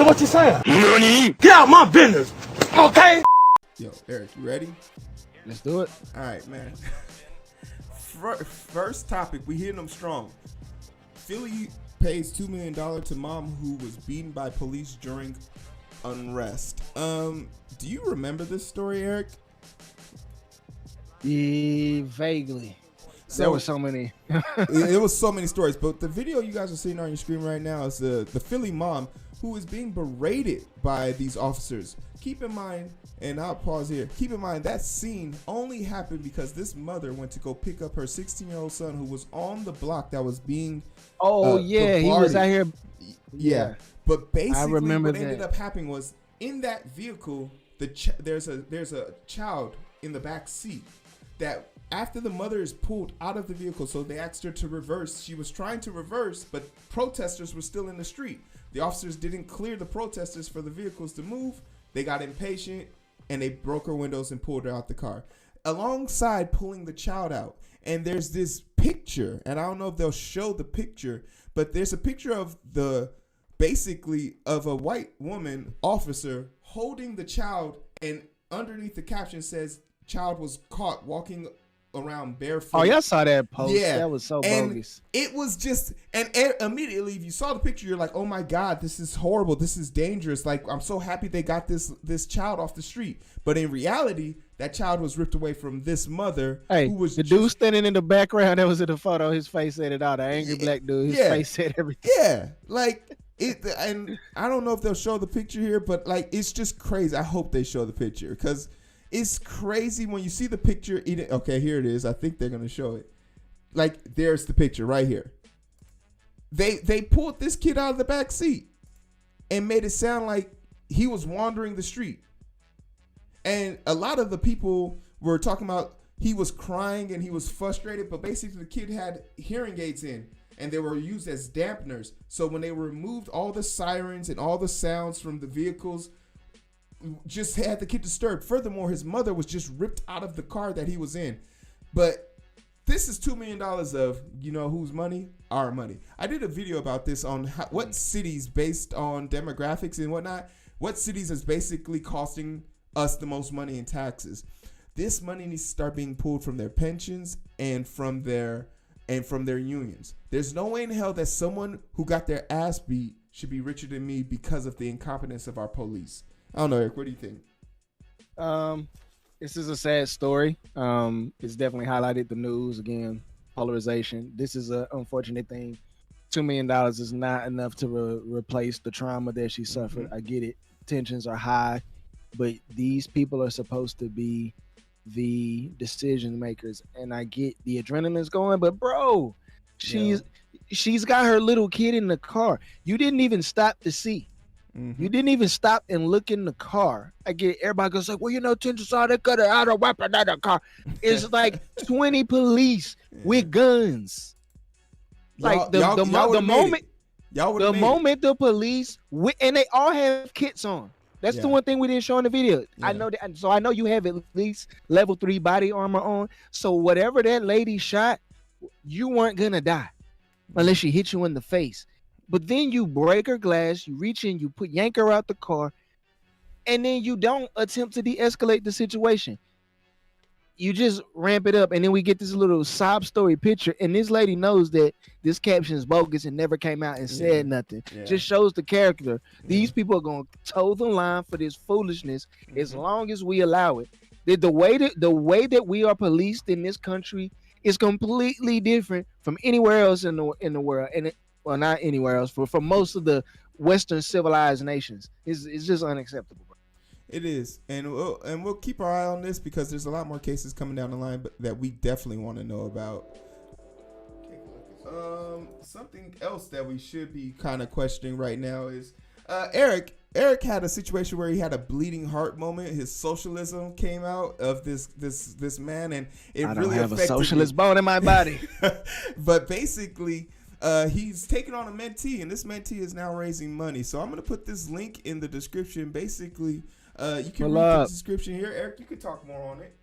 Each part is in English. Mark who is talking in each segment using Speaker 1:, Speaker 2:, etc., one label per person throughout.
Speaker 1: what you're saying. Nani? Get out my business, okay?
Speaker 2: Yo, Eric, you ready?
Speaker 3: Let's do it.
Speaker 2: All right, man. First topic, we hitting them strong. Philly pays $2 million to mom who was beaten by police during unrest. Do you remember this story, Eric?
Speaker 3: Vaguely.
Speaker 2: So,
Speaker 3: there were so many.
Speaker 2: It was so many stories, but the video you guys are seeing on your screen right now is the Philly mom who is being berated by these officers. Keep in mind, and I'll pause here, keep in mind that scene only happened because this mother went to go pick up her 16-year-old son who was on the block that was being
Speaker 3: he was out here.
Speaker 2: Yeah. But basically
Speaker 3: I remember
Speaker 2: what ended up happening was in that vehicle, there's a child in the back seat that after the mother is pulled out of the vehicle, so they asked her to reverse. She was trying to reverse, but protesters were still in the street. The officers didn't clear the protesters for the vehicles to move. They got impatient and they broke her windows and pulled her out the car. Alongside pulling the child out. And there's this picture, and I don't know if they'll show the picture, but there's a picture of basically of a white woman officer holding the child, and underneath the caption says child was caught walking around barefoot.
Speaker 3: Oh, y'all saw that post.
Speaker 2: Yeah.
Speaker 3: That was so
Speaker 2: and
Speaker 3: bogus. It
Speaker 2: was just, and immediately if you saw the picture, you're like, oh my God, this is horrible. This is dangerous. Like, I'm so happy they got this child off the street. But in reality, that child was ripped away from this mother.
Speaker 3: Hey,
Speaker 2: who was
Speaker 3: dude standing in the background that was in the photo, his face said it all. The angry black dude, his face said everything.
Speaker 2: Yeah, like it, and I don't know if they'll show the picture here, but like it's just crazy. I hope they show the picture because it's crazy when you see the picture. Okay, here it is. I think they're gonna show it. Like there's the picture right here. They pulled this kid out of the back seat and made it sound like he was wandering the street. And a lot of the people were talking about he was crying and he was frustrated, but basically the kid had hearing aids in and they were used as dampeners. So when they removed all the sirens and all the sounds from the vehicles, just had the kid disturbed. Furthermore, his mother was just ripped out of the car that he was in. But this is $2 million of, you know, whose money? Our money. I did a video about this on what cities, based on demographics and whatnot, what cities is basically costing us the most money in taxes. This money needs to start being pulled from their pensions and from their unions. There's no way in hell that someone who got their ass beat should be richer than me because of the incompetence of our police. I don't know, Eric, what do you think?
Speaker 3: This is a sad story. It's definitely highlighted the news again, polarization. This is an unfortunate thing. $2 million is not enough to replace the trauma that she suffered. I get it. Tensions are high. But these people are supposed to be the decision makers, and I get the adrenaline's going. But bro, she's got her little kid in the car. You didn't even stop to see. You didn't even stop and look in the car. I get everybody goes like, well, you know, tension saw they could have had a weapon in the car. It's like 20 police with guns. Like the moment the police and they all have kits on. That's the one thing we didn't show in the video. I know that, so I know you have at least level 3 body armor on. So whatever that lady shot, you weren't gonna die unless she hit you in the face. But then you break her glass, you reach in, you yank her out the car, and then you don't attempt to de-escalate the situation. You just ramp it up, and then we get this little sob story picture, and this lady knows that this caption is bogus and never came out and said nothing. Just shows the character. These people are going to toe the line for this foolishness as long as we allow it. The way that we are policed in this country is completely different from anywhere else in the world, and well, not anywhere else, for most of the Western civilized nations. It's just unacceptable.
Speaker 2: It is, and we'll keep our eye on this because there's a lot more cases coming down the line, but that we definitely want to know about. Something else that we should be kind of questioning right now is Eric had a situation where he had a bleeding heart moment. His socialism came out of this man, and I don't
Speaker 3: have a socialist bone in my body.
Speaker 2: But basically, he's taken on a mentee, and this mentee is now raising money. So I'm going to put this link in the description. Basically, you can read the description here. Eric, you can talk more on it.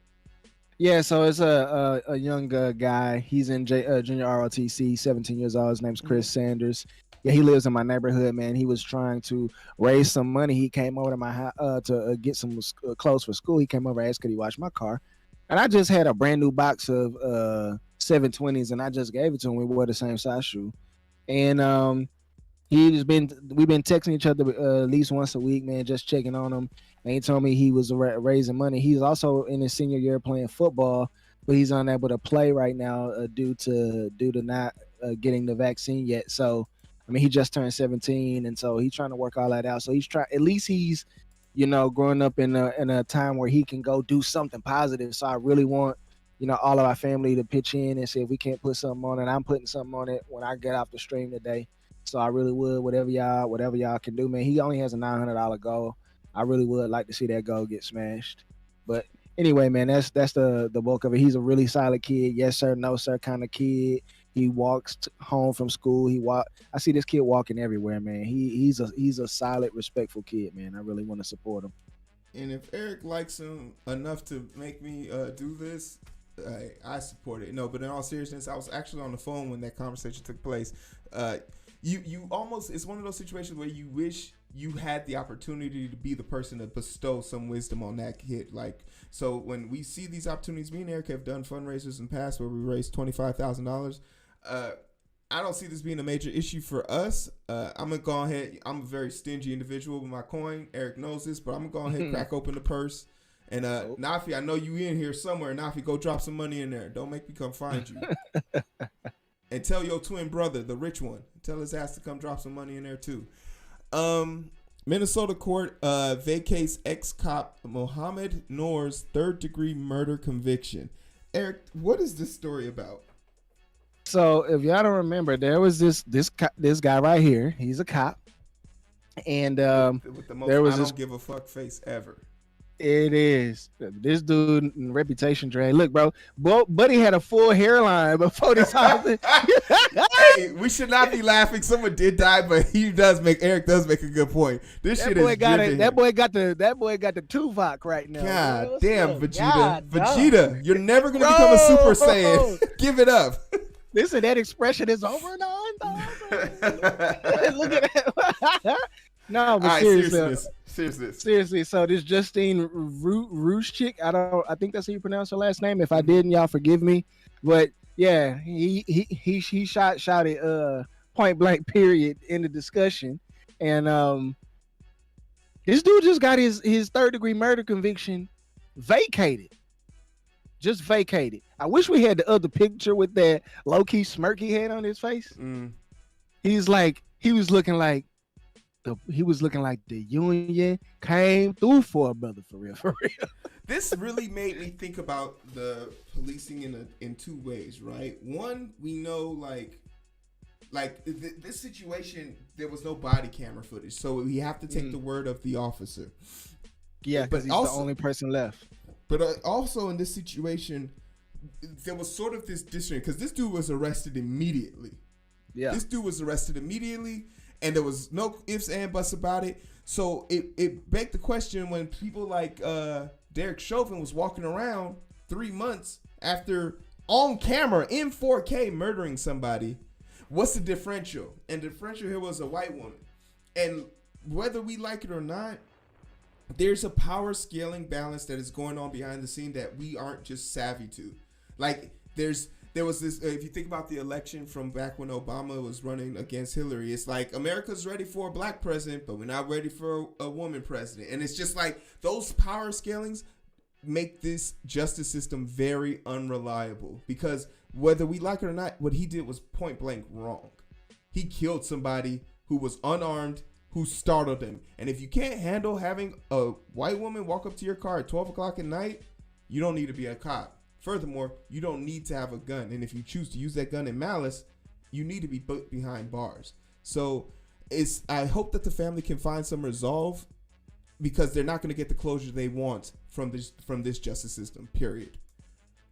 Speaker 3: Yeah, so it's a young guy. He's in junior ROTC, 17 years old. His name's Chris Sanders. Yeah, he lives in my neighborhood, man. He was trying to raise some money. He came over to my house to get some clothes for school. He came over and asked could he wash my car, and I just had a brand new box of 720s, and I just gave it to him. We wore the same size shoe, and we've been texting each other at least once a week, man, just checking on him. And he told me he was raising money. He's also in his senior year playing football, but he's unable to play right now due to not getting the vaccine yet. So, I mean, he just turned 17, and so he's trying to work all that out. So he's trying. At least he's, growing up in a time where he can go do something positive. So I really want, all of our family to pitch in and see if we can't put something on it. I'm putting something on it when I get off the stream today. So I really would, whatever y'all can do, man. He only has a $900 goal. I really would like to see that goal get smashed. But anyway, man, that's the bulk of it. He's a really solid kid. Yes, sir, no, sir kind of kid. He walks home from school. I see this kid walking everywhere, man. He's a solid, respectful kid, man. I really want to support him.
Speaker 2: And if Eric likes him enough to make me do this, I support it. No, but in all seriousness, I was actually on the phone when that conversation took place. You almost, it's one of those situations where you wish you had the opportunity to be the person to bestow some wisdom on that kid. Like, so when we see these opportunities, me and Eric have done fundraisers in the past where we raised $25,000. I don't see this being a major issue for us. I'm gonna go ahead. I'm a very stingy individual with my coin. Eric knows this, but I'm gonna go ahead and crack open the purse. And Nafi, I know you in here somewhere. Nafi, go drop some money in there. Don't make me come find you. And tell your twin brother, the rich one, tell his ass to come drop some money in there too. Minnesota court vacates ex-cop Mohammed Noor's third-degree murder conviction. Eric, what is this story about?
Speaker 3: So if y'all don't remember, there was this guy right here. He's a cop, and
Speaker 2: with the most
Speaker 3: there was
Speaker 2: I
Speaker 3: this.
Speaker 2: Don't give a fuck face ever.
Speaker 3: It is this dude reputation drain. Look, bro, Buddy had a full hairline before this happened.
Speaker 2: Hey, we should not be laughing. Someone did die, but Eric does make a good point. This
Speaker 3: that
Speaker 2: shit
Speaker 3: boy
Speaker 2: is
Speaker 3: got
Speaker 2: driven.
Speaker 3: That boy got the Tupac right now.
Speaker 2: God damn, Vegeta.
Speaker 3: God,
Speaker 2: Vegeta, you're never gonna become a Super Saiyan. Give it up.
Speaker 3: Listen, that expression is over and on. Look at that. No, but seriously. So this Justine Rouge chick, I think that's how you pronounce her last name. If I didn't, y'all forgive me. But yeah, he shouted point blank period in the discussion, and this dude just got his third-degree murder conviction vacated. Just vacated. I wish we had the other picture with that low-key smirk he had on his face. He was looking like the union came through for a brother, for real.
Speaker 2: This really made me think about the policing in two ways, right? One, we know this situation, there was no body camera footage, so we have to take the word of the officer.
Speaker 3: Yeah, because he's also the only person left.
Speaker 2: But also in this situation, there was sort of this disjoint because this dude was arrested immediately. Yeah, this dude was arrested immediately. And there was no ifs and buts about it. So it begged the question when people like Derek Chauvin was walking around 3 months after on camera in 4K murdering somebody, what's the differential? And the differential here was a white woman. And whether we like it or not, there's a power scaling balance that is going on behind the scene that we aren't just savvy to. Like there was this, if you think about the election from back when Obama was running against Hillary, it's like America's ready for a black president, but we're not ready for a woman president. And it's just like those power scalings make this justice system very unreliable because whether we like it or not, what he did was point blank wrong. He killed somebody who was unarmed, who startled him. And if you can't handle having a white woman walk up to your car at 12 o'clock at night, you don't need to be a cop. Furthermore, you don't need to have a gun. And if you choose to use that gun in malice, you need to be put behind bars. So I hope that the family can find some resolve because they're not going to get the closure they want from this justice system, period.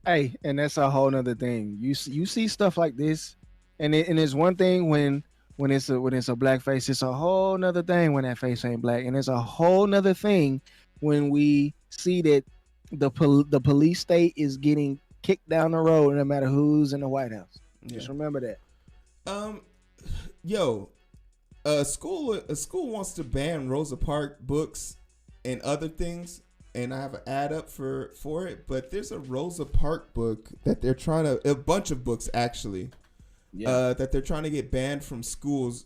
Speaker 3: Hey, and that's a whole nother thing. You see stuff like this, and it's one thing when it's a black face. It's a whole nother thing when that face ain't black. And it's a whole nother thing when we see that the police state is getting kicked down the road no matter who's in the White House. Just remember that.
Speaker 2: A school wants to ban Rosa Parks books and other things, and I have an ad up for it. But there's a Rosa Parks book that they're trying to, a bunch of books actually, that they're trying to get banned from schools.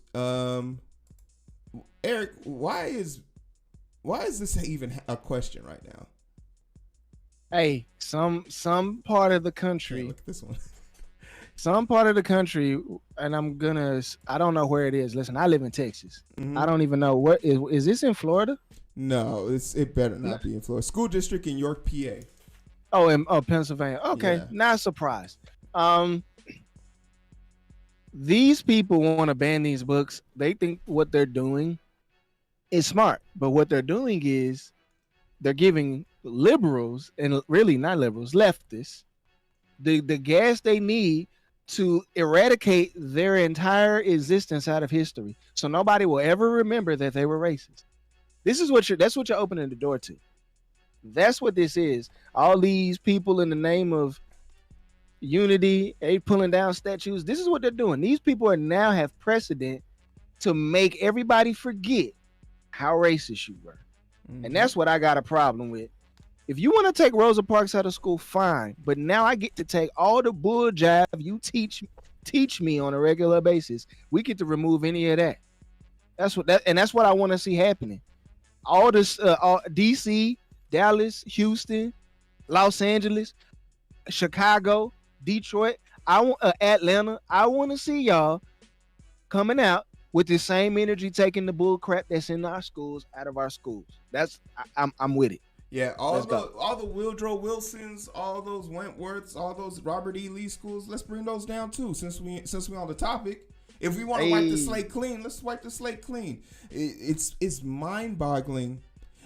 Speaker 2: Eric, why is this even a question right now?
Speaker 3: Hey, some part of the country.
Speaker 2: Yeah, look at this one.
Speaker 3: Some part of the country, and I don't know where it is. Listen, I live in Texas. Mm-hmm. I don't even know what is this in Florida?
Speaker 2: No, it better not be in Florida. School district in York, PA.
Speaker 3: Oh, in Pennsylvania. Okay, not surprised. These people want to ban these books. They think what they're doing is smart, but what they're doing is they're giving liberals, and really not liberals, leftists, the gas they need to eradicate their entire existence out of history, so nobody will ever remember that they were racist. That's what you're opening the door to. That's what this is. All these people in the name of unity, they pulling down statues. This is what they're doing. These people are now have precedent to make everybody forget how racist you were. Mm-hmm. And that's what I got a problem with. If you want to take Rosa Parks out of school, fine. But now I get to take all the bull jive you teach me on a regular basis. We get to remove any of that. That's what I want to see happening. All this, DC, Dallas, Houston, Los Angeles, Chicago, Detroit, Atlanta. I want to see y'all coming out with the same energy, taking the bull crap that's in our schools out of our schools. I'm with it.
Speaker 2: Yeah, all the Woodrow Wilsons, all those Wentworths, all those Robert E. Lee schools, let's bring those down too. Since we on the topic, if we want to wipe the slate clean, let's wipe the slate clean. It's mind-boggling,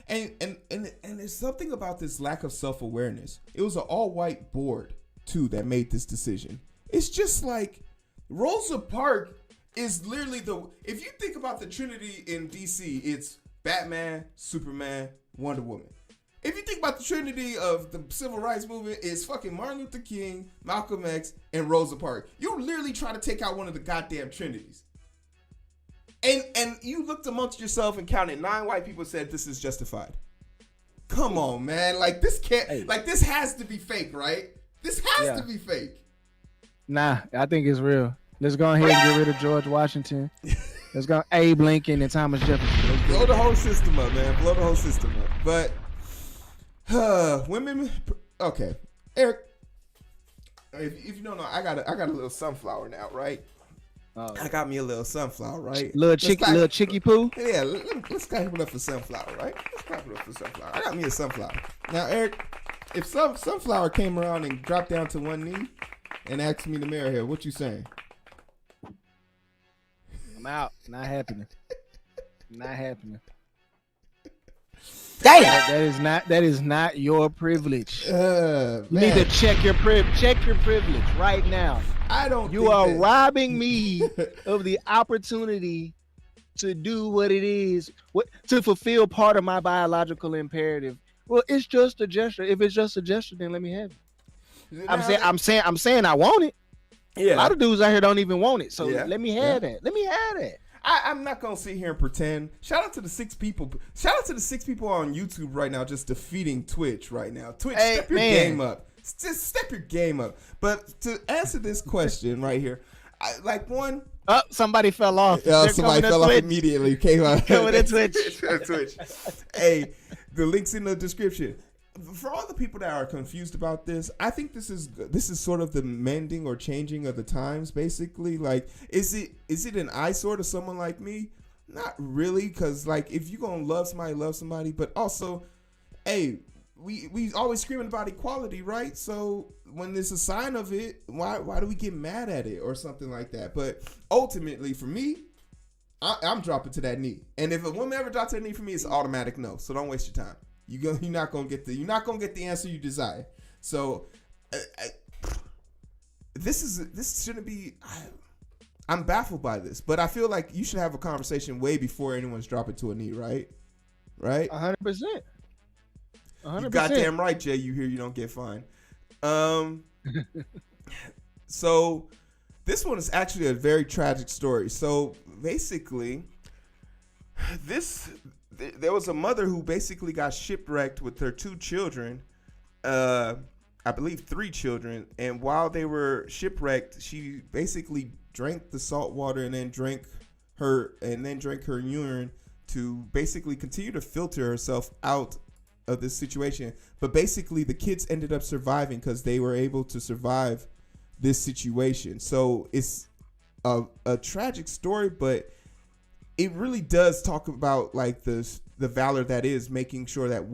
Speaker 2: and there's something about this lack of self-awareness. It was an all-white board too that made this decision. It's just like Rosa Parks is literally if you think about the Trinity in DC, it's Batman, Superman, Wonder Woman. If you think about the Trinity of the civil rights movement, it's fucking Martin Luther King, Malcolm X, and Rosa Parks. You literally try to take out one of the goddamn Trinities. And you looked amongst yourself and counted 9 white people said this is justified. Come on, man. Like this can't like this has to be fake, right? This has to be fake.
Speaker 3: Nah, I think it's real. Let's go ahead and get rid of George Washington. Let's go Abe Lincoln and Thomas Jefferson.
Speaker 2: Blow the whole system up, man. Blow the whole system up. But women, okay, Eric. If you don't know, I got a little sunflower now, right? Oh, I got me a little sunflower, right?
Speaker 3: Little chicky poo.
Speaker 2: Yeah, let's clap it up for sunflower, right? Let's clap it up for sunflower. I got me a sunflower. Now, Eric, if sunflower came around and dropped down to one knee and asked me to marry her, what you saying?
Speaker 3: I'm out. Not happening. Not happening.
Speaker 2: Damn.
Speaker 3: That is not your privilege. You need to check your privilege right now. You are robbing me of the opportunity to do what it is, to fulfill part of my biological imperative. Well, it's just a gesture. If it's just a gesture, then let me have it. I'm saying I want it. Yeah. A lot of dudes out here don't even want it. So let me have that. Let me have that.
Speaker 2: I'm not gonna sit here and pretend. Shout out to the 6 people. Shout out to the 6 people on YouTube right now, just defeating Twitch right now. Twitch, step your game up. Just step your game up. But to answer this question right here,
Speaker 3: somebody fell off.
Speaker 2: Somebody fell off immediately. Came out.
Speaker 3: Coming to Twitch.
Speaker 2: Twitch. Hey, the link's in the description. For all the people that are confused about this, I think this is sort of the mending or changing of the times, basically. Like, is it an eyesore to someone like me? Not really, because like if you're gonna love somebody, but also, hey, we always screaming about equality, right? So when there's a sign of it, why do we get mad at it or something like that? But ultimately, for me, I'm dropping to that knee, and if a woman ever drops to that knee for me, it's an automatic no. So don't waste your time. You're not gonna get the answer you desire. So this shouldn't be. I'm baffled by this, but I feel like you should have a conversation way before anyone's dropping to a knee, right? Right?
Speaker 3: 100%.
Speaker 2: 100%. You goddamn right, Jay. You hear you don't get fined. So this one is actually a very tragic story. So basically, There was a mother who basically got shipwrecked with her 2 children, I believe 3 children, and while they were shipwrecked, she basically drank the salt water and then drank her urine to basically continue to filter herself out of this situation. But basically, the kids ended up surviving because they were able to survive this situation. So it's a tragic story, but it really does talk about like the valor that is making sure that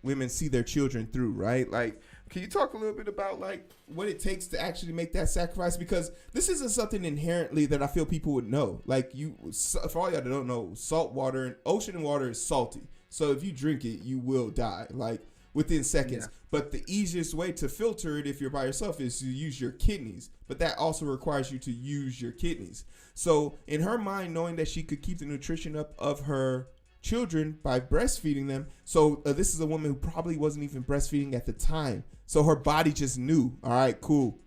Speaker 2: women see their children through, right? Like, can you talk a little bit about like what it takes to actually make that sacrifice? Because this isn't something inherently that I feel people would know. Like, for all y'all that don't know, salt water and ocean water is salty. So if you drink it, you will die like within seconds. Yeah. But the easiest way to filter it if you're by yourself is to use your kidneys. But that also requires you to use your kidneys. So in her mind, knowing that she could keep the nutrition up of her children by breastfeeding them. So this is a woman who probably wasn't even breastfeeding at the time. So her body just knew, all right, cool,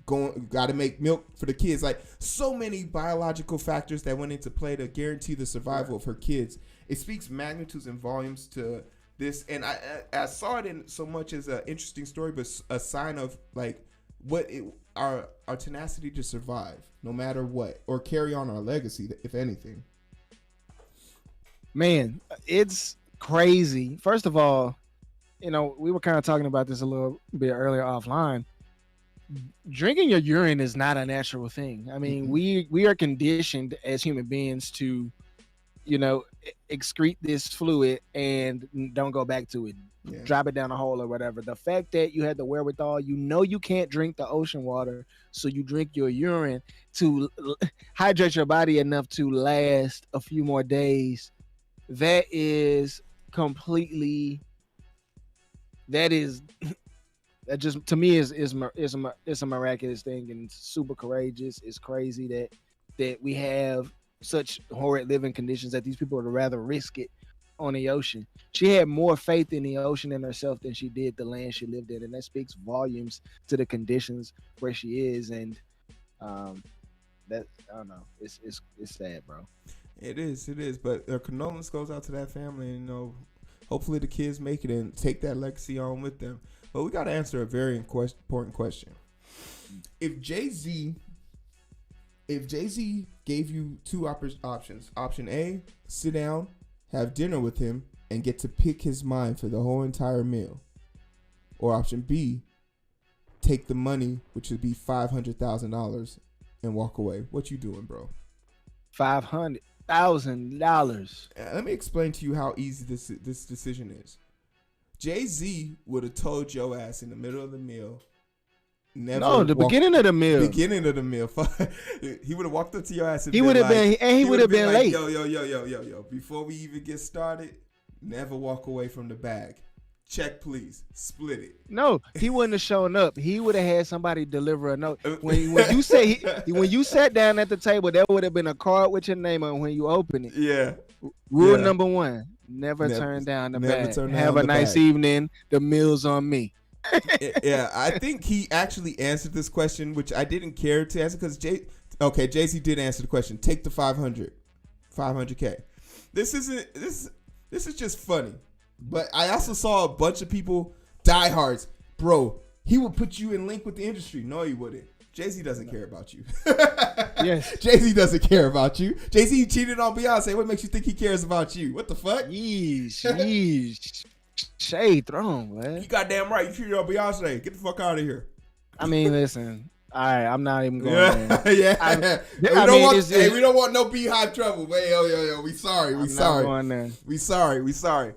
Speaker 2: got to make milk for the kids. Like, so many biological factors that went into play to guarantee the survival of her kids. It speaks magnitudes and volumes to this. And I saw it in so much as an interesting story, but a sign of like our tenacity to survive no matter what, or carry on our legacy, if anything.
Speaker 3: Man, it's crazy. First of all, you know, we were kind of talking about this a little bit earlier offline. Drinking your urine is not a natural thing. I mean, we are conditioned as human beings to, you know, excrete this fluid and don't go back to it. Yeah. Drop it down a hole or whatever. The fact that you had the wherewithal, you know, you can't drink the ocean water, so you drink your urine to hydrate your body enough to last a few more days. That is completely. That just to me is a miraculous thing, and it's super courageous. It's crazy that we have such horrid living conditions that these people would rather risk it on the ocean. She had more faith in the ocean and herself than she did the land she lived in, and that speaks volumes to the conditions where she is. And that, I don't know, it's sad, bro.
Speaker 2: It is, but their condolence goes out to that family, and, you know, hopefully the kids make it and take that legacy on with them. But we got to answer a very important question. If Jay-Z gave you 2 options, option A, sit down, have dinner with him, and get to pick his mind for the whole entire meal, or option B, take the money, which would be $500,000, and walk away, what you doing, bro?
Speaker 3: $500,000.
Speaker 2: Let me explain to you how easy this decision is. Jay-Z would have told your ass in the middle of the meal.
Speaker 3: Beginning of the meal.
Speaker 2: Beginning of the meal. He would have walked up to your ass and
Speaker 3: he would have been late.
Speaker 2: Yo. Before we even get started, never walk away from the bag. Check, please. Split it.
Speaker 3: No, he wouldn't have shown up. He would have had somebody deliver a note. When you sat down at the table, there would have been a card with your name on when you open it.
Speaker 2: Yeah.
Speaker 3: Rule number 1: never turn down the bag. Have a nice evening. The meal's on me.
Speaker 2: Yeah, I think he actually answered this question, which I didn't care to answer because Jay-Z did answer the question. Take the 500k. This is just funny. But I also saw a bunch of people, diehards, bro. He would put you in link with the industry. No, he wouldn't. Jay-Z doesn't care about you.
Speaker 3: Yes.
Speaker 2: Jay-Z doesn't care about you. Jay-Z cheated on Beyonce. What makes you think he cares about you? What the fuck?
Speaker 3: Yeesh. Shade thrown, man.
Speaker 2: You goddamn right. You cheated on Beyonce. Get the fuck out of here.
Speaker 3: I mean, listen. All right, I'm not even going there.
Speaker 2: Yeah. We don't want no beehive trouble. But yo. We sorry. We sorry.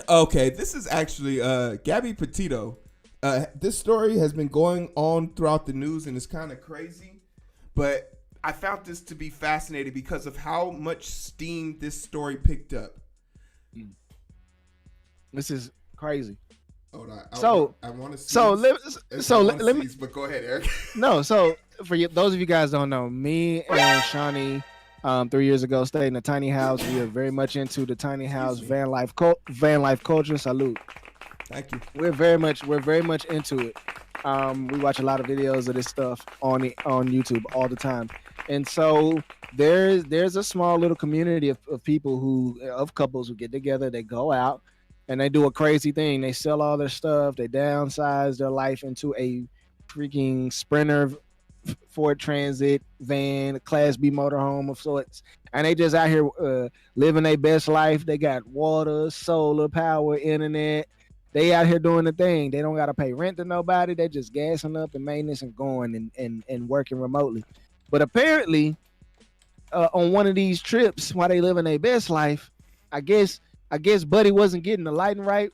Speaker 2: Okay, this is actually Gabby Petito. This story has been going on throughout the news, and it's kind of crazy. But I found this to be fascinating because of how much steam this story picked up.
Speaker 3: This is crazy.
Speaker 2: Hold on. I want to see.
Speaker 3: Let me.
Speaker 2: But go ahead, Eric.
Speaker 3: No, so for those of you guys don't know, me and Shawnee, 3 years ago, stayed in a tiny house. We are very much into the tiny house van life culture. Salute.
Speaker 2: Thank you.
Speaker 3: We're very much into it. We watch a lot of videos of this stuff on YouTube all the time. And so there's a small little community of people of couples who get together, they go out and they do a crazy thing. They sell all their stuff, they downsize their life into a freaking Sprinter Ford Transit van, Class B motorhome of sorts. And they just out here living their best life. They got water, solar power, internet. They out here doing the thing. They don't got to pay rent to nobody. They just gassing up and maintenance and going and working remotely. But apparently, on one of these trips, while they living their best life, I guess Buddy wasn't getting the lighting right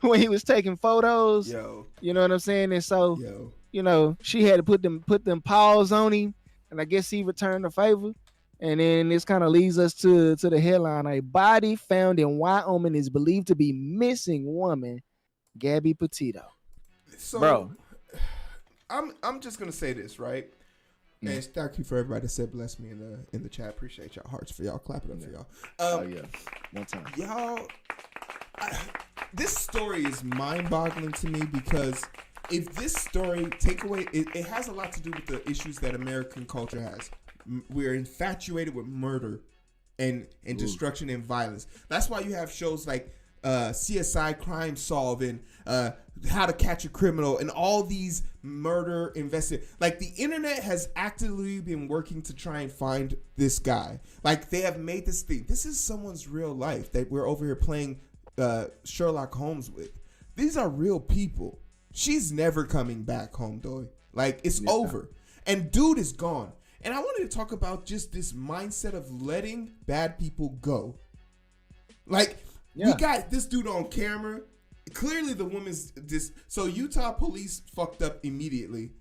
Speaker 3: when he was taking photos.
Speaker 2: Yo.
Speaker 3: You know what I'm saying? And so,
Speaker 2: Yo.
Speaker 3: you know, she had to put them paws on him, and I guess he returned the favor. And then this kind of leads us to the headline: a body found in Wyoming is believed to be missing woman, Gabby Petito.
Speaker 2: So,
Speaker 3: bro,
Speaker 2: I'm just gonna say this, right? And thank you for everybody that said bless me in the chat. Appreciate y'all hearts for y'all, clapping up for y'all.
Speaker 3: Oh yeah, one time.
Speaker 2: Y'all, this story is mind-boggling to me because if this story it has a lot to do with the issues that American culture has. We're infatuated with murder and destruction and violence. That's why you have shows like CSI Crime Solve and How to Catch a Criminal and all these murder like the internet has actively been working to try and find this guy. Like they have made this thing. This is someone's real life that we're over here playing Sherlock Holmes with. These are real people. She's never coming back home, though. Like it's over. And dude is gone. And I wanted to talk about just this mindset of letting bad people go. Like, we got this dude on camera. Clearly the woman's so Utah police fucked up immediately.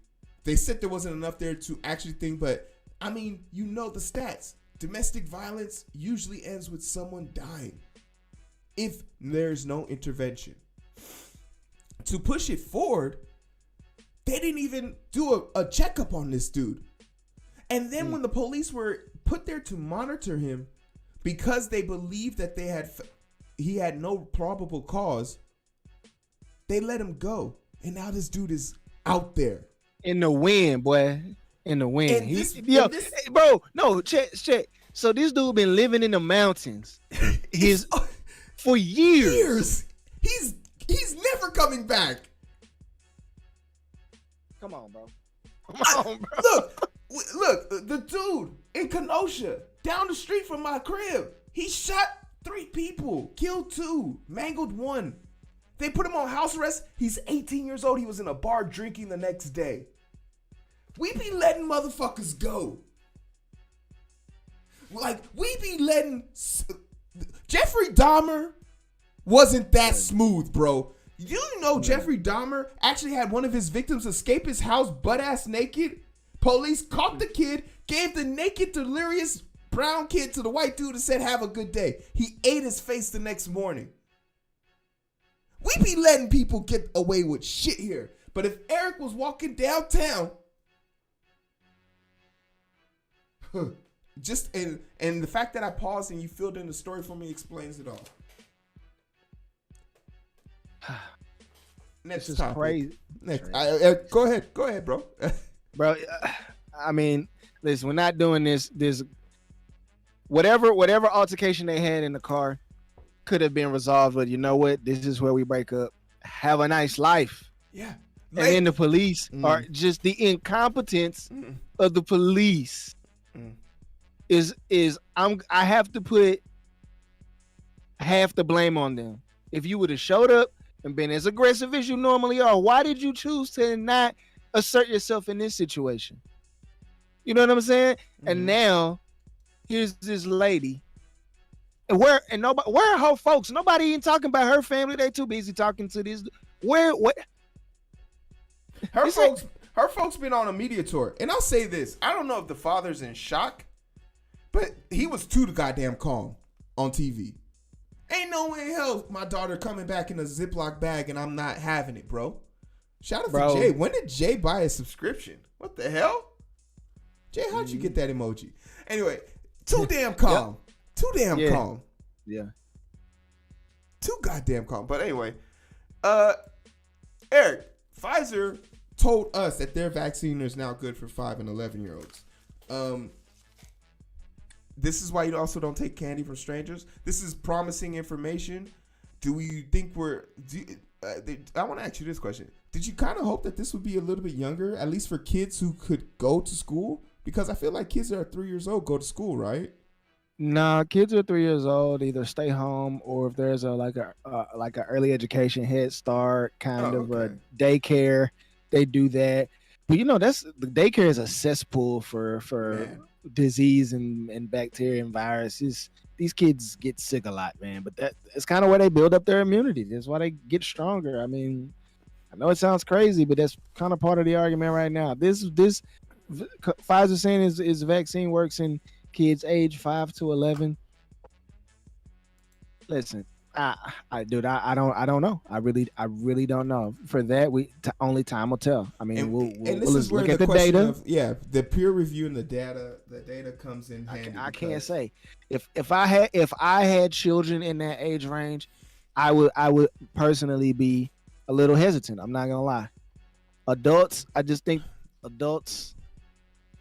Speaker 2: They said there wasn't enough there to actually think, but I mean, you know the stats. Domestic violence usually ends with someone dying if there's no intervention. To push it forward, they didn't even do a checkup on this dude. And then when the police were put there to monitor him because they believed that he had no probable cause, they let him go. And now this dude is out there.
Speaker 3: In the wind, boy. In the wind.
Speaker 2: Bro,
Speaker 3: no, check. So this dude been living in the mountains for years.
Speaker 2: He's never coming back.
Speaker 3: Come on, bro.
Speaker 2: Look, the dude in Kenosha, down the street from my crib, he shot 3 people, killed 2, mangled 1. They put him on house arrest. He's 18 years old. He was in a bar drinking the next day. We be letting motherfuckers go. Like, we be letting... Jeffrey Dahmer wasn't that smooth, bro. You know Jeffrey Dahmer actually had one of his victims escape his house butt-ass naked? Police caught the kid, gave the naked, delirious brown kid to the white dude and said, have a good day. He ate his face the next morning. We be letting people get away with shit here. But if Eric was walking downtown, just and the fact that I paused and you filled in the story for me explains it all. Next
Speaker 3: this is
Speaker 2: topic.
Speaker 3: crazy.
Speaker 2: Next, go ahead, bro.
Speaker 3: Bro, I mean, listen, we're not doing this. Whatever altercation they had in the car could have been resolved, but you know what? This is where we break up. Have a nice life.
Speaker 2: Yeah.
Speaker 3: And then the police are just the incompetence of the police. I have to put half the blame on them. If you would have showed up and been as aggressive as you normally are, why did you choose to not assert yourself in this situation? You know what I'm saying? And now here's this lady. And where are her folks? Nobody even talking about her family. They too busy talking to this.
Speaker 2: Her folks been on a media tour. And I'll say this. I don't know if the father's in shock, but he was too goddamn calm on TV. Ain't no way in hell my daughter coming back in a Ziploc bag and I'm not having it, bro. Shout out to Jay. When did Jay buy a subscription? What the hell? Jay, how'd you get that emoji? Anyway, too damn calm. Too damn calm.
Speaker 3: Yeah.
Speaker 2: Too goddamn calm. But anyway, Eric, Pfizer told us that their vaccine is now good for 5 and 11-year-olds. This is why you also don't take candy from strangers. This is promising information. Do you think I want to ask you this question. Did you kind of hope that this would be a little bit younger, at least for kids who could go to school? Because I feel like kids that are 3 years old go to school, right?
Speaker 3: Nah, kids are 3 years old either stay home, or if there's like a early education Head Start kind of a daycare, they do that. But the daycare is a cesspool for disease and bacteria and viruses. These kids get sick a lot, man. But it's kind of where they build up their immunity. That's why they get stronger. I mean, I know it sounds crazy, but that's kind of part of the argument right now. This Pfizer saying is vaccine works in kids age 5 to 11. Listen, I don't know. I really don't know. For that, only time will tell. I mean, we'll look at the data.
Speaker 2: The peer review and the data comes in handy.
Speaker 3: I can't say if I had children in that age range, I would personally be a little hesitant. I'm not gonna lie. Adults, I just think adults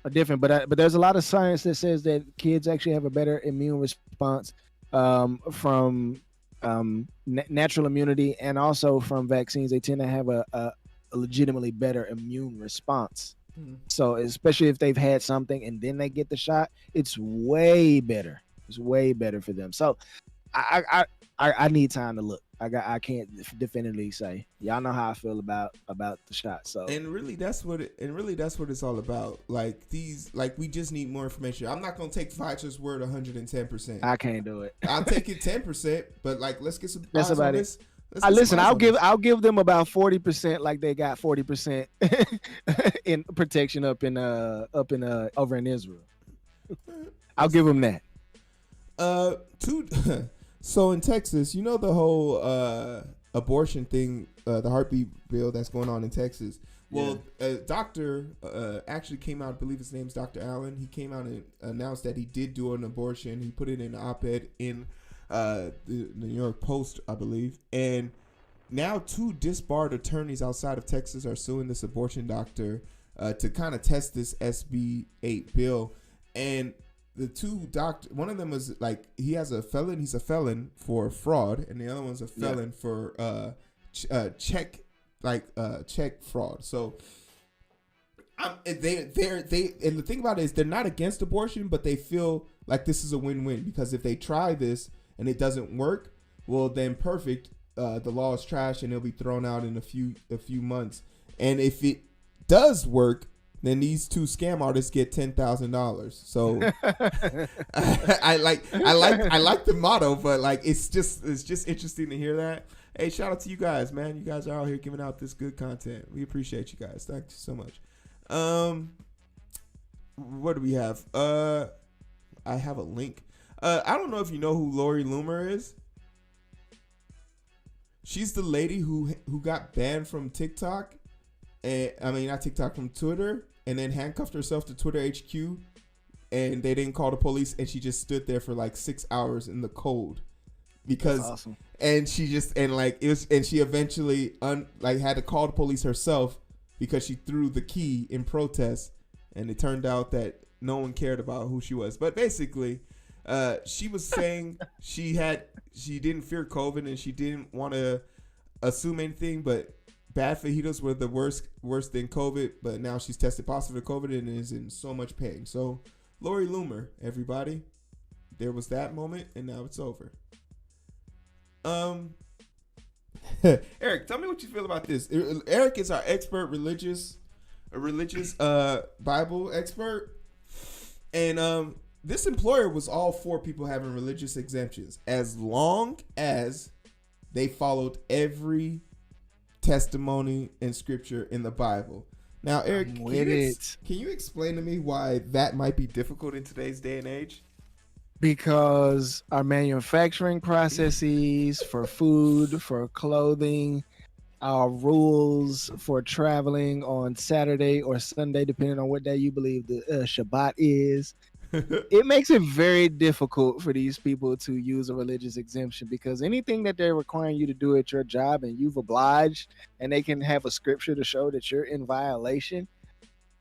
Speaker 3: are different, but there's a lot of science that says that kids actually have a better immune response from natural immunity, and also from vaccines. They tend to have a legitimately better immune response. So especially if they've had something and then they get the shot, it's way better. It's way better for them. So I need time to look. I can't definitively say. Y'all know how I feel about the shot. So
Speaker 2: really that's what it's all about. Like we just need more information. I'm not gonna take Pfizer's word 110%.
Speaker 3: I can't do it.
Speaker 2: I'll take it 10%, but let's get some.
Speaker 3: That's about it. Listen, I'll give them about 40%, like they got 40% in protection up in over in Israel. I'll give them that.
Speaker 2: So in Texas, the whole abortion thing, the heartbeat bill that's going on in Texas. Well, a doctor actually came out, I believe his name's Dr. Allen. He came out and announced that he did do an abortion. He put it in an op-ed in the New York Post, I believe. And now 2 disbarred attorneys outside of Texas are suing this abortion doctor to kind of test this SB 8 bill. And the 2 doctors, one of them was he's a felon for fraud, and the other one's a felon for check fraud. So they and the thing about it is they're not against abortion, but they feel like this is a win-win, because if they try this and it doesn't work, well then perfect, the law is trash and it'll be thrown out in a few months. And if it does work, then these 2 scam artists get $10,000. So I like the motto, but it's just interesting to hear that. Hey, shout out to you guys, man. You guys are out here giving out this good content. We appreciate you guys. Thank you so much. What do we have? I have a link. I don't know if you know who Lori Loomer is. She's the lady who got banned from TikTok. Not TikTok, from Twitter, and then handcuffed herself to Twitter HQ, and they didn't call the police, and she just stood there for 6 hours in the cold because
Speaker 3: That's awesome.
Speaker 2: And she just she eventually had to call the police herself because she threw the key in protest, and it turned out that no one cared about who she was. But basically, she was saying she didn't fear COVID and she didn't want to assume anything, but bad fajitas were the worse than COVID, but now she's tested positive for COVID and is in so much pain. So, Lori Loomer, everybody, there was that moment, and now it's over. Eric, tell me what you feel about this. Eric is our religious Bible expert, and this employer was all for people having religious exemptions as long as they followed every testimony and scripture in the Bible. Now, Eric, can you explain to me why that might be difficult in today's day and age?
Speaker 3: Because our manufacturing processes for food, for clothing, our rules for traveling on Saturday or Sunday, depending on what day you believe the Shabbat is, it makes it very difficult for these people to use a religious exemption, because anything that they're requiring you to do at your job and you've obliged, and they can have a scripture to show that you're in violation,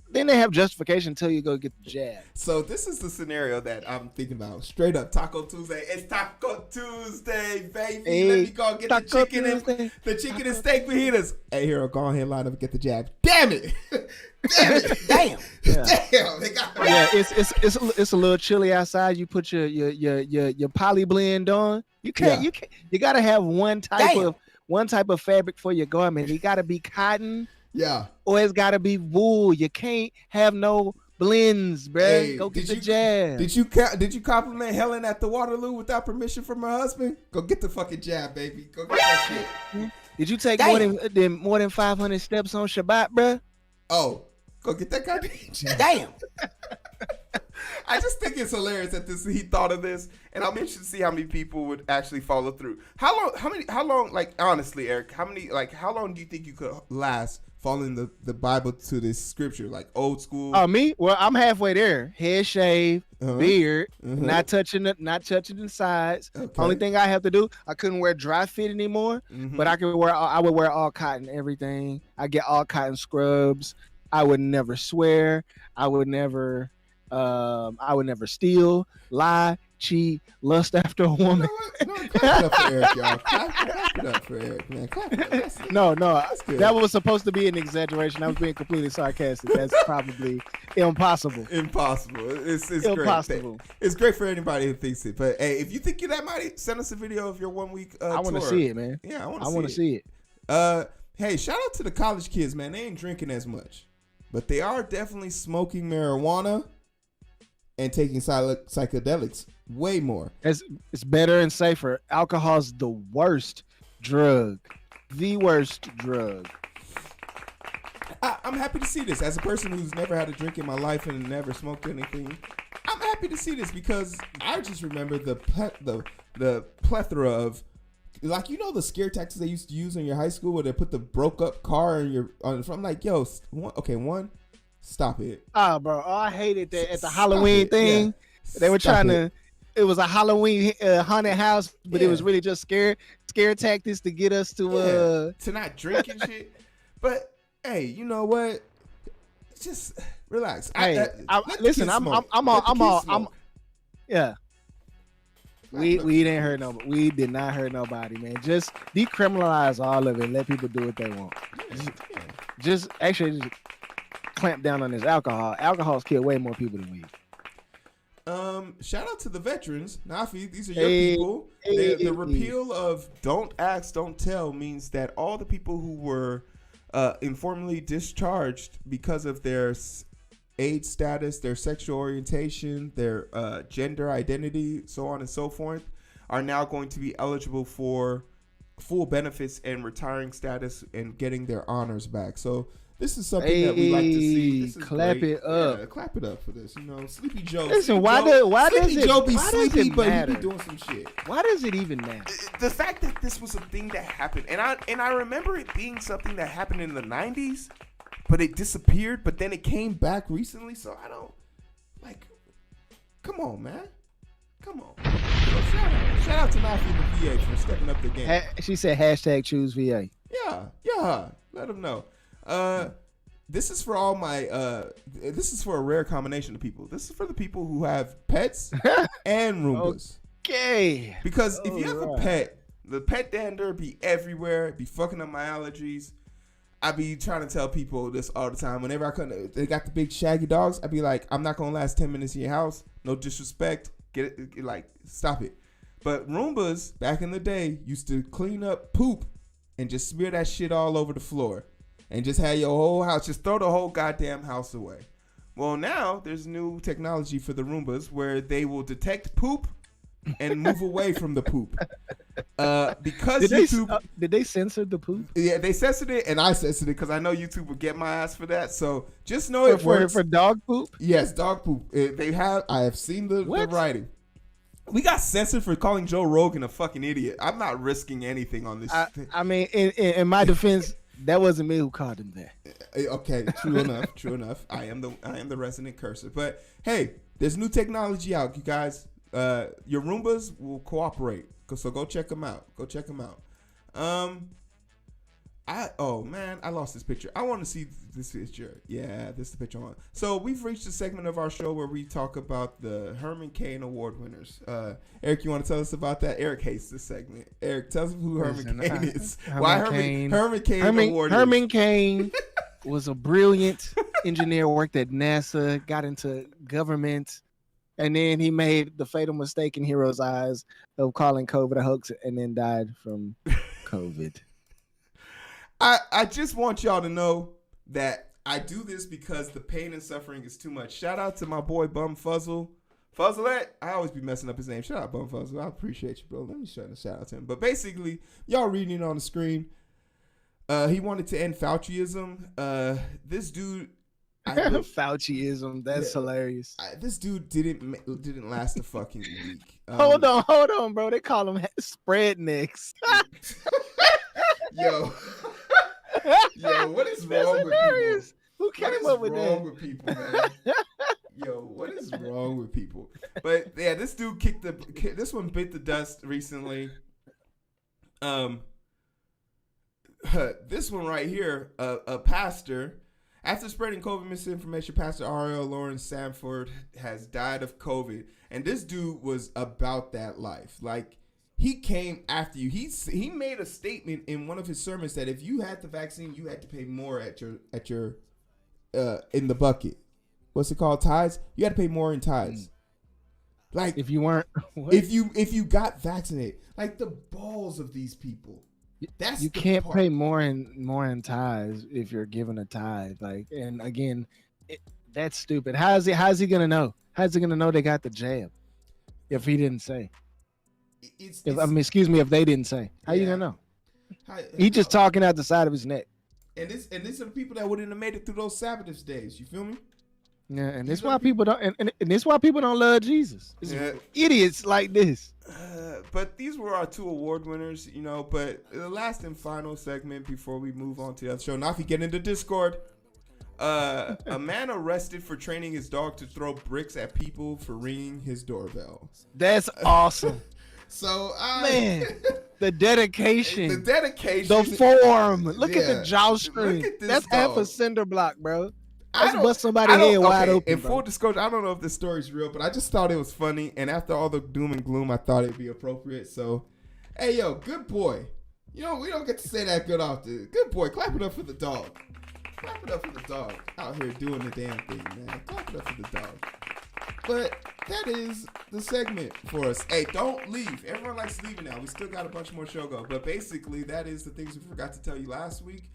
Speaker 3: Then they have justification until you go get the jab.
Speaker 2: So this is the scenario that I'm thinking about. Straight up, Taco Tuesday. It's Taco Tuesday, baby.
Speaker 3: Hey,
Speaker 2: Let me go get the chicken and steak fajitas. Hey, Heero, go ahead, line up and get the jab. Damn it! Damn it!
Speaker 3: Damn!
Speaker 2: Damn! They got
Speaker 3: It's a little chilly outside. You put your poly blend on. You can't. You gotta have one type of fabric for your garment. It gotta be cotton.
Speaker 2: Yeah.
Speaker 3: Or it's gotta be wool. You can't have no blends, bruh.
Speaker 2: Hey,
Speaker 3: go get the jab.
Speaker 2: Did you compliment Helen at the Waterloo without permission from her husband? Go get the fucking jab, baby. Go get that shit.
Speaker 3: Did you take more than 500 steps on Shabbat, bruh?
Speaker 2: Oh, go get that goddamn jab.
Speaker 3: Damn.
Speaker 2: I just think it's hilarious that he thought of this, and I'm interested to see how many people would actually follow through. How long, like, honestly, Eric, how long do you think you could last following the Bible to this scripture, like old school?
Speaker 3: Oh, me? Well, I'm halfway there. Head shave, beard, not touching the sides.
Speaker 2: Okay.
Speaker 3: Only thing I have to do, I couldn't wear dry fit anymore, but I would wear all cotton, everything. I get all cotton scrubs. I would never swear. I would never steal, lie, cheat, lust after a woman.
Speaker 2: No, clap it up for Eric, y'all. Clap it up for Eric, man. Clap it up.
Speaker 3: No, that was supposed to be an exaggeration. I was being completely sarcastic. That's probably impossible.
Speaker 2: It's
Speaker 3: impossible.
Speaker 2: Great. It's great for anybody who thinks it. But hey, if you think you're that mighty, send us a video of your 1 week
Speaker 3: I want to see it, man.
Speaker 2: Yeah, I
Speaker 3: want to see it.
Speaker 2: Hey, shout out to the college kids, man. They ain't drinking as much, but they are definitely smoking marijuana and taking psychedelics way more.
Speaker 3: It's better and safer. Alcohol's the worst drug. The worst drug.
Speaker 2: I'm happy to see this. As a person who's never had a drink in my life and never smoked anything, I'm happy to see this because I just remember the plethora of, like, you know, the scare tactics they used to use in your high school where they put the broke up car in your on front. I'm like, yo, stop it.
Speaker 3: Oh, bro. Oh, I hated that at the Halloween thing. Yeah. They were trying to. It was a Halloween haunted house, but it was really just scare tactics to get us to
Speaker 2: not drink and shit. But hey, you know what? Just relax.
Speaker 3: Hey, listen. I'm all. Yeah. We didn't hurt nobody. We did not hurt nobody, man. Just decriminalize all of it and let people do what they want. Just clamp down on this alcohol. Alcohol's killed way more people than weed.
Speaker 2: Shout out to the veterans. Nafi, these are your people. The repeal of Don't Ask, Don't Tell means that all the people who were informally discharged because of their age status, their sexual orientation, their gender identity, so on and so forth, are now going to be eligible for full benefits and retiring status and getting their honors back. So this is something that we like to see. This is
Speaker 3: clap
Speaker 2: great.
Speaker 3: it up.
Speaker 2: Yeah, clap it up for this. You know, Sleepy Joe.
Speaker 3: Listen, why does
Speaker 2: Joe be
Speaker 3: why
Speaker 2: sleepy,
Speaker 3: does it
Speaker 2: but
Speaker 3: matter?
Speaker 2: he be doing some shit.
Speaker 3: Why does it even matter?
Speaker 2: The fact that this was a thing that happened, and I remember it being something that happened in the 90s, but it disappeared, but then it came back recently, so I don't, like, come on, man. Come on. Shout out to Nafi the VA for stepping up the game.
Speaker 3: She said hashtag choose VA.
Speaker 2: Yeah. Let them know. This is for all my, this is for a rare combination of people. This is for the people who have pets and Roombas.
Speaker 3: Okay.
Speaker 2: Because if you have a pet, the pet dander be everywhere, be fucking up my allergies. I be trying to tell people this all the time. Whenever they got the big shaggy dogs, I be like, I'm not going to last 10 minutes in your house. No disrespect. Stop it. But Roombas, back in the day, used to clean up poop and just smear that shit all over the floor. And just have your whole house, just throw the whole goddamn house away. Well, now there's new technology for the Roombas where they will detect poop and move away from the poop. Because YouTube...
Speaker 3: did they censor the poop?
Speaker 2: Yeah, they censored it, and I censored it because I know YouTube would get my ass for that. So just know it works.
Speaker 3: For dog poop?
Speaker 2: Yes, dog poop. I have seen the writing. We got censored for calling Joe Rogan a fucking idiot. I'm not risking anything on this.
Speaker 3: I mean, in my defense... That wasn't me who called him that.
Speaker 2: Okay, true enough. I am the resident cursor. But hey, there's new technology out, you guys. Your Roombas will cooperate. So go check them out. I lost this picture. I want to see this picture. Yeah, this is the picture on. So we've reached the segment of our show where we talk about the Herman Cain Award winners. Eric, you want to tell us about that? Eric hates this segment. Eric, tell us who Herman Cain is. Why Herman Cain Award?
Speaker 3: Herman Cain was a brilliant engineer, worked at NASA, got into government, and then he made the fatal mistake in Heero's eyes of calling COVID a hoax, and then died from COVID.
Speaker 2: I just want y'all to know that I do this because the pain and suffering is too much. Shout out to my boy Bum Fuzzle. Fuzzlette, I always be messing up his name. Shout out Bum Fuzzle. I appreciate you, bro. Let me shout out to him. But basically, y'all reading it on the screen. He wanted to end Fauciism. This dude,
Speaker 3: Fauciism. That's hilarious.
Speaker 2: This dude didn't last a fucking week.
Speaker 3: Hold on, bro. They call him spread necks.
Speaker 2: Yo, what is wrong with people?
Speaker 3: Who came up with that?
Speaker 2: What is wrong with people, man? Yo, what is wrong with people? But yeah, this dude this one bit the dust recently. This one right here, a pastor, after spreading COVID misinformation, Pastor R.L. Lawrence Sanford has died of COVID, and this dude was about that life. Like, he came after you. He made a statement in one of his sermons that if you had the vaccine, you had to pay more at your in the bucket. What's it called? Tithes. You had to pay more in tithes. Like,
Speaker 3: if you weren't,
Speaker 2: if you got vaccinated, like the balls of these people.
Speaker 3: You can't pay more in tithes if you're given a tithe. Like, and again, that's stupid. How's he gonna know? How's he gonna know they got the jab if he didn't say? If they didn't say, how you gonna know? He just talking out the side of his neck.
Speaker 2: And these are the people that wouldn't have made it through those Sabbath days. You feel me?
Speaker 3: Yeah, and this why people don't. And this why people don't love Jesus. It's idiots like this.
Speaker 2: But these were our 2 award winners, you know. But the last and final segment before we move on to the other show. Now, if you get into Discord, a man arrested for training his dog to throw bricks at people for ringing his doorbell.
Speaker 3: That's awesome.
Speaker 2: So,
Speaker 3: man, the dedication,
Speaker 2: the
Speaker 3: form. Look at the jawstring. That's dog. Half a cinder block, bro. That's bust somebody's head wide open.
Speaker 2: In full disclosure, I don't know if this story's real, but I just thought it was funny. And after all the doom and gloom, I thought it'd be appropriate. So, hey, yo, good boy. You know, we don't get to say that good often. Good boy. Clap it up for the dog. Clap it up for the dog. Out here doing the damn thing, man. Clap it up for the dog. But that is the segment for us. Hey, don't leave. Everyone likes leaving now. We still got a bunch more show go. But basically, that is the things we forgot to tell you last week.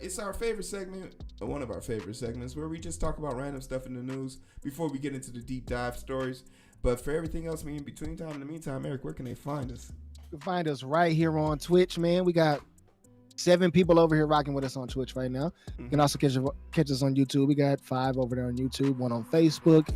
Speaker 2: It's our favorite segment, one of our favorite segments, where we just talk about random stuff in the news before we get into the deep dive stories. But for everything else, in the meantime, Eric, where can they find us?
Speaker 3: You can find us right here on Twitch, man. We got 7 people over here rocking with us on Twitch right now. You can also catch us on YouTube. We got 5 over there on YouTube, 1 on Facebook.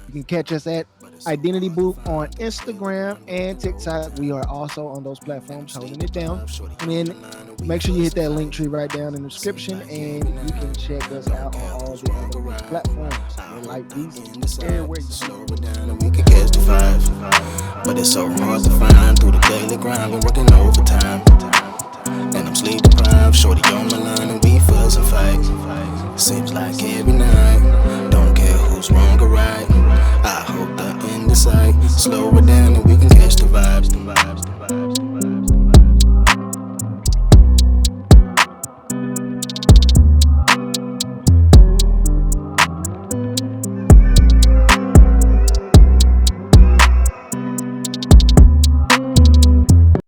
Speaker 3: You can catch us at Identity Booth on Instagram and TikTok. We are also on those platforms holding it down. And then make sure you hit that link tree right down in the description, and you can check us out on all the other platforms. Like these, everywhere you
Speaker 4: slow it down and we can catch the 5. But it's so hard to find through the daily